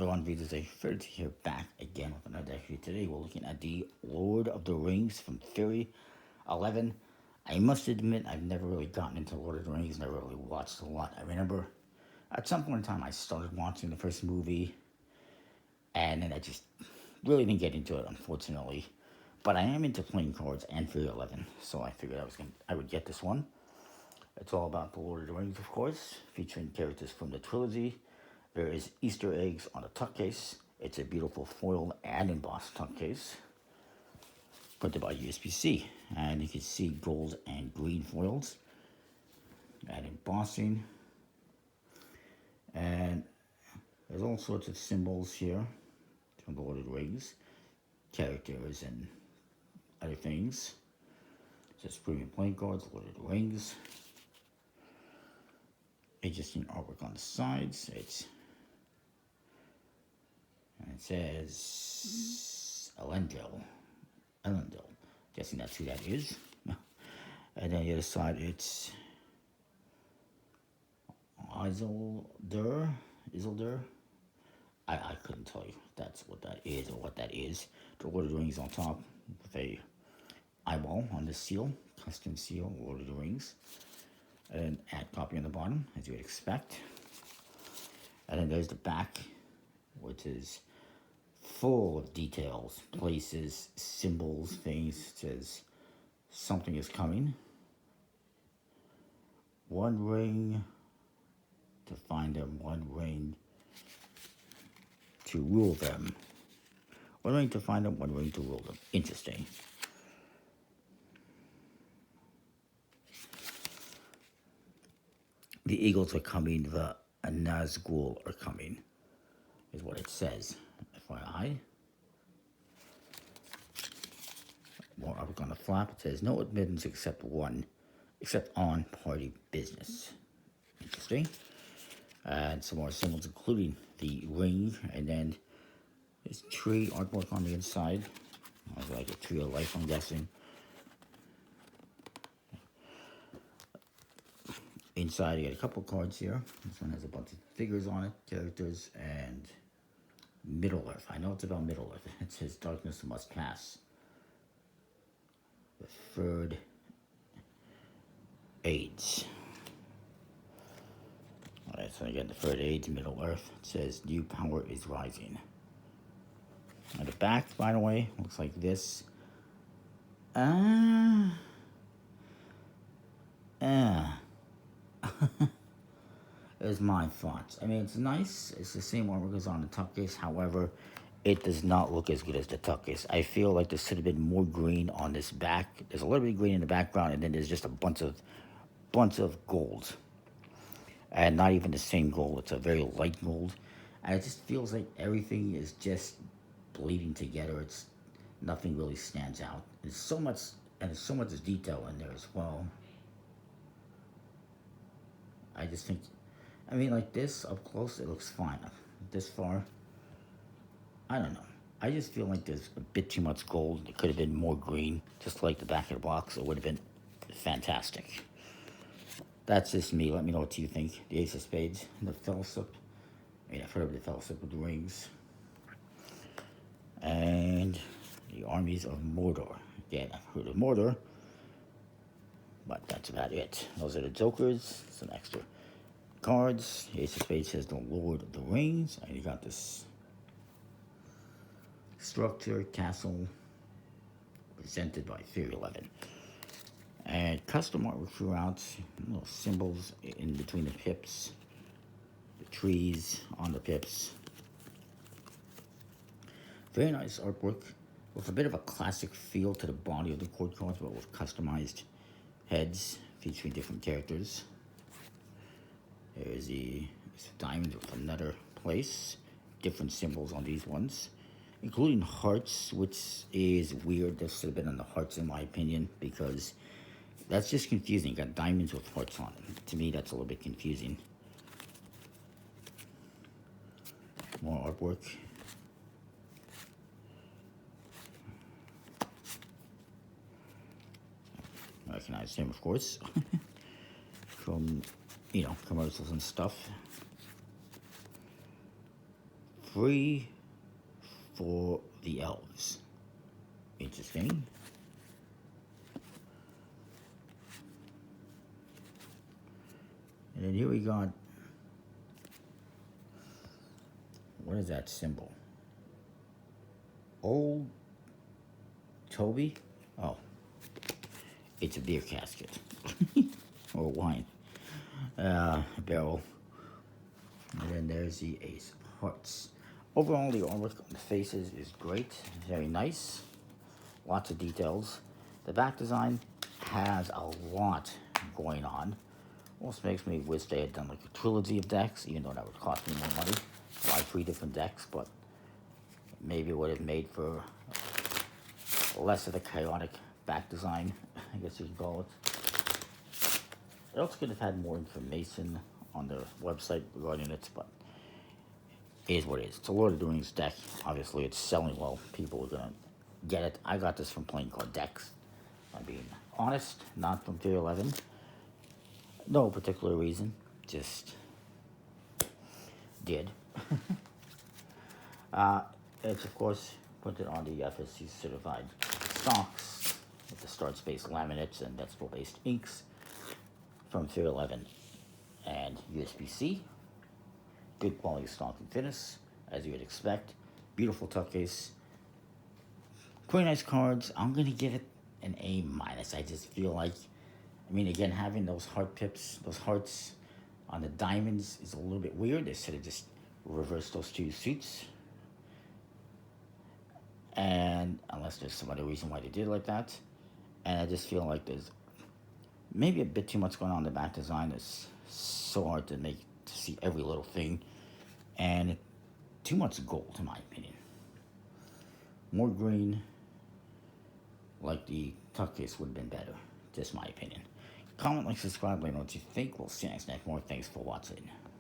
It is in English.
Everyone, readers, a fair to here back again with another review. Today we're looking at the Lord of the Rings from Theory 11. I must admit I've never really gotten into Lord of the Rings, never really watched a lot. I remember at some point in time I started watching the first movie and then I just really didn't get into it, unfortunately. But I am into playing cards and Theory 11, so I figured I would get this one. It's all about the Lord of the Rings, of course, featuring characters from the trilogy. There is Easter eggs on a tuck case. It's a beautiful foiled and embossed tuck case, printed by USB-C. And you can see gold and green foils and embossing. And there's all sorts of symbols here from the Lord of the Rings, characters and other things. It says premium playing cards, Lord of the Rings. Interesting artwork on the sides. It says Elendil. Guessing that's who that is. And then the other side, it's Isildur. I couldn't tell you if that's what that is or what that is. The Lord of the Rings on top with a eyeball on the seal, custom seal, Lord of the Rings. And ad copy on the bottom, as you would expect. And then there's the back, which is full of details, places, symbols, things. It says something is coming. One ring to find them, one ring to rule them. One ring to find them, one ring to rule them. Interesting. The eagles are coming, the Nazgul are coming, is what it says. FYI. More artwork on the flap. It says no admittance except on party business. Interesting. And some more symbols, including the ring, and then this tree artwork on the inside. Like a tree of life, I'm guessing. Inside, you got a couple cards here. This one has a bunch of figures on it, characters, and Middle Earth. I know it's about Middle Earth. It says darkness must pass. The third age. Alright, so again, the third age, Middle Earth. It says new power is rising. And the back, by the way, looks like this. Is my thoughts. I mean, it's nice. It's the same artwork as on the tuck case. However, it does not look as good as the tuck case. I feel like there should have been more green on this back. There's a little bit of green in the background, and then there's just a bunch of gold. And not even the same gold. It's a very light gold. And it just feels like everything is just bleeding together. It's nothing really stands out. There's so much detail in there as well. I just think, I mean, like this up close, it looks fine. This far, I don't know. I just feel like there's a bit too much gold. It could have been more green, just like the back of the box. It would have been fantastic. That's just me. Let me know what you think. The Ace of Spades, the Fellowship. I mean, I've heard of the Fellowship with the Rings. And the Armies of Mordor. Again, I've heard of Mordor. But that's about it. Those are the Jokers. Some extra cards. The Ace of Spades says the Lord of the Rings. And you got this structure, castle, presented by Theory 11. And custom artwork throughout. Little symbols in between the pips. The trees on the pips. Very nice artwork. With a bit of a classic feel to the body of the court cards, but with customized heads featuring different characters. There's the diamond with another place. Different symbols on these ones, including hearts, which is weird. This should have been on the hearts, in my opinion, because that's just confusing. Got diamonds with hearts on them. To me, that's a little bit confusing. More artwork. Recognize him, of course, from, commercials and stuff. free for the elves. Interesting. And then here we got, what is that symbol? Old Toby? Oh, it's a beer casket. Or wine barrel. And then there's the Ace of Hearts. Overall, the artwork on the faces is great, very nice, lots of details. The back design has a lot going on. Almost makes me wish they had done like a trilogy of decks, even though that would cost me more money. Buy 3 different decks, but maybe it would have made for less of a chaotic back design, I guess you could call it. They also could have had more information on their website regarding it, but it is what it is. It's a Lord of the Rings deck. Obviously, it's selling well. People are going to get it. I got this from playing card decks. I'm being honest, not from Tier 11. No particular reason, just did. It's, of course, printed on the FSC certified stocks with the start space laminates and decimal based inks from Tier 11 and USB-C. Good quality stock and finish, as you would expect. Beautiful tuck case. Pretty nice cards. I'm going to give it an A-. I just feel like, I mean, again, having those heart pips, those hearts on the diamonds is a little bit weird. They should have just reversed those 2 suits. And unless there's some other reason why they did it like that. And I just feel like there's maybe a bit too much going on in the back design. It's so hard to see every little thing. And too much gold, in my opinion. More green, like the tuck case, would have been better. Just my opinion. Comment, like, subscribe, let me know what you think. We'll see you next time. More thanks for watching.